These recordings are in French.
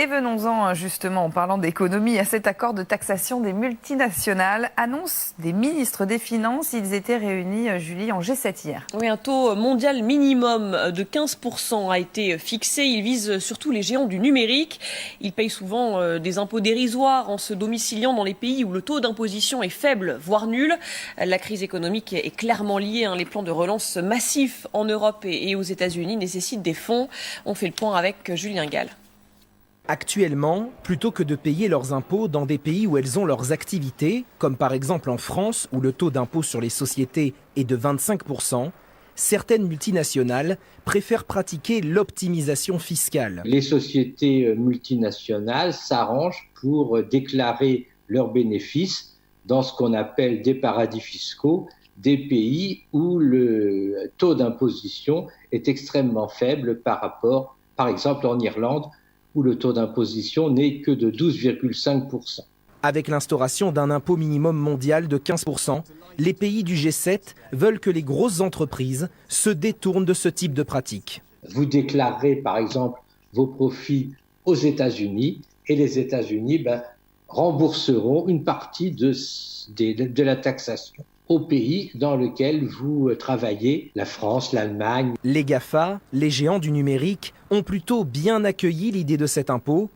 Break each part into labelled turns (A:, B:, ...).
A: Et venons-en justement, en parlant d'économie, à cet accord de taxation des multinationales. Annonce des ministres des Finances, ils étaient réunis, Julie, en G7 hier.
B: Oui, un taux mondial minimum de 15% a été fixé. Il vise surtout les géants du numérique. Ils payent souvent des impôts dérisoires en se domiciliant dans les pays où le taux d'imposition est faible, voire nul. La crise économique est clairement liée. Les plans de relance massifs en Europe et aux États-Unis nécessitent des fonds. On fait le point avec Julien Gall.
C: Actuellement, plutôt que de payer leurs impôts dans des pays où elles ont leurs activités, comme par exemple en France où le taux d'impôt sur les sociétés est de 25%, certaines multinationales préfèrent pratiquer l'optimisation fiscale.
D: Les sociétés multinationales s'arrangent pour déclarer leurs bénéfices dans ce qu'on appelle des paradis fiscaux, des pays où le taux d'imposition est extrêmement faible par rapport, par exemple en Irlande, où le taux d'imposition n'est que de 12,5%.
C: Avec l'instauration d'un impôt minimum mondial de 15%, les pays du G7 veulent que les grosses entreprises se détournent de ce type de pratique.
D: Vous déclarez par exemple vos profits aux États-Unis et les États-Unis rembourseront une partie de la taxation au pays dans lequel vous travaillez, la France, l'Allemagne.
C: Les GAFA, les géants du numérique, ont plutôt bien accueilli l'idée de cet impôt.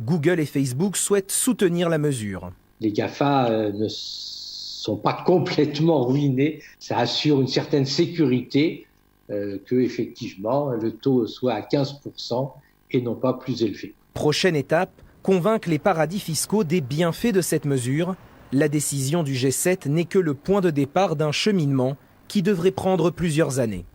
C: Google et Facebook souhaitent soutenir la mesure.
D: Les GAFA ne sont pas complètement ruinés. Ça assure une certaine sécurité que effectivement le taux soit à 15% et non pas plus élevé.
C: Prochaine étape, convaincre les paradis fiscaux des bienfaits de cette mesure. La décision du G7 n'est que le point de départ d'un cheminement qui devrait prendre plusieurs années.